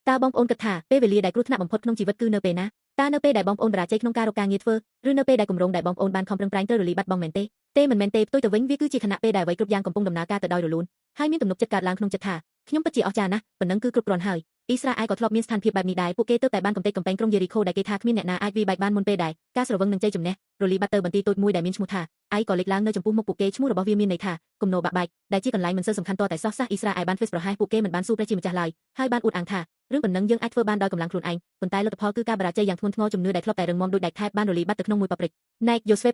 តើបងប្អូនគិតថាពេលវេលាដែលគ្រោះថ្នាក់បំផុតក្នុងជីវិតគឺនៅពេលណាតើនៅពេលដែលបងប្អូនបរាជ័យក្នុងការរកការងារធ្វើឬនៅពេលដែលគម្រោងដែលបងប្អូនបានខំប្រឹងប្រែងត្រូវរលាយបាត់បង់មែនទេមិនមែនទេផ្ទុយទៅវិញវាគឺជាខណៈពេលដែលអ្វីគ្រប់យ៉ាងកំពុងដំណើរការទៅដោយរលូនហើយមានទំនុកចិត្តកើតឡើងក្នុងចិត្តថាខ្ញុំពិតជាអស្ចារ្យណាស់ប៉ុណ្ណឹងគឺគ្រប់គ្រាន់ហើយអ៊ីស្រាអែលក៏ធ្លាប់មានស្ថានភាពបែបនេះដែរពួកគេទើបតែបានកំទេចកំពែងក្រុងយេរីខូដែលគេថាគ្មានអ្នកណាអាចវាយបែកបានមុនពេលដែលការស្រវឹងនឹងជ័យជំនះរលាយបាត់ទៅបន្ទាយតូចមួយដែលមានឈ្មោះថាឯក៏លេចឡើងនៅចំពោះមុខពួកគេឈ្មោះរបស់វាមានន័យថាគំនោបាក់បែកដែលជាកន្លែងមិនសូវសំខាន់តតែសោះសាសអ៊ីស្រាអែលបានធ្វើប្រហែសពួកគេមិនបានស៊ូព្រះជាម្ចាស់ឡើយហើយបានអួតអាងថារឿងប៉ុណ្ណឹងយើងអាចធ្វើបានដោយកម្លាំងខ្លួនឯងប៉ុន្តែលទ្ធផលគឺការបរាជ័យយ៉ាងធ្ងន់ធ្ងរជំនឿដែលធ្លាប់តែរឹងមាំដូចដែកថែបបានរលាយបាត់ទៅក្នុងមួយប៉ព្រិចណែកយ៉ូស្វេ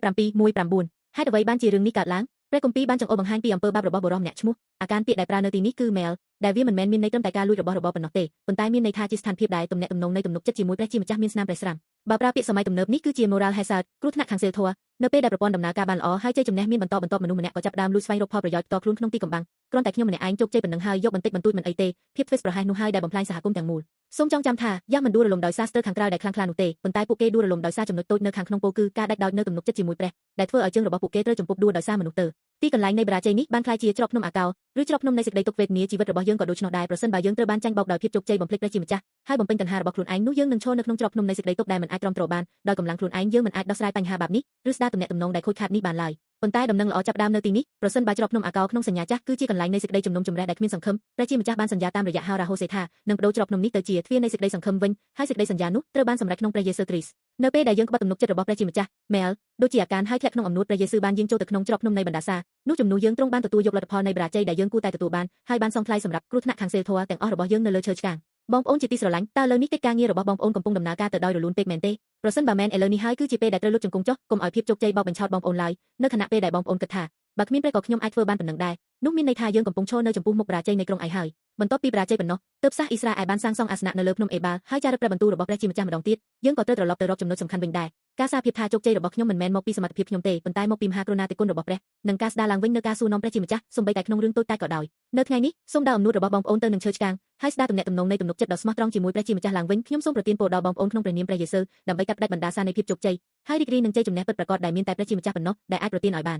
7:19 ហេតុអ្វីបានជារឿងនេះកើតឡើងព្រះគម្ពីរបានចង្អុលបង្ហាញពីអំពើបាបរបស់បុរសម្នាក់ឈ្មោះអាកានពាក្យដែលប្រើនៅទីនេះគឺ Mel ដែលវាមិនមែនមានន័យត្រឹមតែការលួចរបស់របរប៉ុណ្ណោះទេប៉ុន្តែមានន័យថាជាស្ថានភាពដែលទំនាក់ទំនងនៃទំនុកចិត្តជាមួយព្រះជាម្ចាស់មានស្នាមប្រេះស្រាំបើប្រើពាក្យសម័យទំនើបនេះគឺជា moral hazard គ្រោះថ្នាក់ខាងសីលធម៌នៅពេលដែលប្រព័ន្ធដំណើរការបានល្អហើយជ័យជំនះមានបន្តបន្ទាប់មនុស្សម្នាក់ក៏ចាប់ផ្ដើមលួចស្វែងរកផលប្រយោជន៍ផ្ទាល់ខ្លួនក្នុងទីកំបាំងគ្រាន់តែខ្ញុំម្នាក់ឯងជោគជ័យប៉ុណ្ណឹងហើយយកបន្តិចបន្តួចមិនអីទេភាពធ្វេសប្រហែសនោះហើយដែលបំផ្លាញសហគមន៍ទាំងមូលសូមចងចាំថាយ៉ាមិនដួលរលំដោយសារស្ទើរខាងក្រៅដែលខ្លាំងក្លានោះទេប៉ុន្តែពួកគេដួលរលំដោយសារចំណុចតូចនៅខាងក្នុងពោលគឺការដាច់ដោយនៅទំនុកចិត្តជាមួយព្រះដែលធ្វើឲ្យជើងរបស់ពួកគេត្រូវចំពុះដួលដោយសារមនុស្សទើទីកន្លែងនៃបរាជ័យនេះបានក្លាយជាច្រកភ្នំអាកោឬច្រកភ្នំនៃសេចក្តីទុក្ខវេទនាជីវិតរបស់យើងក៏ដូច្នោះដែរប្រសិនបើយើងត្រូវបានចាញ់បោកដោយភាពជោគជ័យបំភ្លេចព្រះជាម្ចាស់ហើយបំពេញតណ្ហារបស់ខ្លួនឯងនោះយើងនឹងឈរនៅក្នុងច្រកភ្នំនៃសេចក្តីទុក្ខដែលមិនអាចទ្រាំទ្របានដោយកម្លាំងខ្លួនឯងយើងមិនអាចដោះស្រាយបញ្ហាបាបនេះឬស្ដារទំនាក់ទំនងដែលខូចខាតនេះបានឡើយប៉ុន្តែដំណឹងល្អចាប់ផ្ដើមនៅទីនេះប្រសិនបើច្រកភ្នំអាកោក្នុងសញ្ញាចាស់គឺជាកន្លែងនៃសេចក្តីជំនុំជម្រះដែលគ្មានសង្ឃឹមព្រះជាម្ចាស់បានសន្យាតាមរយៈហោរាហូសេថានឹងបដូរច្រកភ្នំនេះទៅជាទ្វារនៃសេចក្តីសង្ឃឹមវិញហើយសេចក្តីសន្យានោះត្រូវបានសម្រេចក្នុងព្រះយេស៊ូវគ្រីស្ទនៅពេលដែលយើងក្បត់ទំនុកចិត្តរបស់ព្រះជាម្ចាស់ Mel ដូចជាអាការហើយធ្លាក់ក្នុងអំនួតព្រះយេស៊ូវបានយាងចូលទៅក្នុងច្រកភ្នំនៃបណ្ដាសានោះជំនួសយើងទ្រង់បានទទួលយកលទ្ធផលនៃបរាជ័យដែលយើងគួរតែទទួលបានហើយបានសងថ្លៃសម្រាប់គ្រោះថ្នាក់ខាងសីលធម៌ទាំងអស់របស់យើងនៅលើឈើឆ្កាងបងប្អូនជាទីស្រឡាញ់តើលើនេះកិច្ចការងាររបស់បងប្អូនកំពុងដំណើរការទៅដោយរលូនពេកមែនទេប្រសិនបើមែនឥឡូវនេះហើយគឺជាពេលដែលត្រូវលុតជង្គង់ចុះកុំឲ្យភាពជោគជ័យបោកបញ្ឆោតបងប្អូនឡើយនៅខណៈពេលដែលបងប្អូនគិតថាបើគ្មានព្រះក៏ខ្ញុំអាចធ្វើបានប៉ុណ្ណឹងដែរនោះមានន័យថាយើងកំពុងឈរនៅចំពោះមុខបរាជ័យនៃក្រុងឯហើយបន្ទាប់ពីបរាជ័យប៉ុណ្ណោះទើបសាសអ៊ីស្រាអែលបានសាងសង់អាសនៈនៅលើភ្នំអេបាល់ហើយចារឹកព្រះបន្ទូលរបស់ព្រះជាម្ចាស់ម្ដងទៀតយើងក៏ត្រូវត្រឡប់ទៅរកចំណុចសំខាន់វិញដែរការសារភាពថាជោគជ័យរបស់ខ្ញុំមិនមែនមកពីសមត្ថភាពខ្ញុំទេប៉ុន្តែមកពីមហាករុណាธิគុណរបស់ព្រះនិងការស្ដារឡើងវិញនៅការសួរនាំព្រះជាម្ចាស់សូម្បីតែក្នុងរឿងតូចតាចក៏ដោយនៅថ្ងៃនេះសូមដើរអំណួតរបស់បងប្អូនទៅនឹងឈើឆ្កាងហើយស្ដារទំនាក់ទំនងនៃទំនុកចិត្តដ៏ស្មោះត្រង់ជាមួយព្រះជាម្ចាស់ឡើងវិញខ្ញុំសូមប្រទានពរដល់បងប្អូនក្នុងព្រះនាមព្រះយេស៊ូវដើម្បីកាត់ផ្តាច់បណ្ដាសានៃភាពជោគជ័យហើយរីករាយនឹងជ័យជំនះពិតប្រាកដដែលមានតែព្រះជាម្ចាស់ប៉ុណ្ណោះដែលអាចប្រទានឲ្យបាន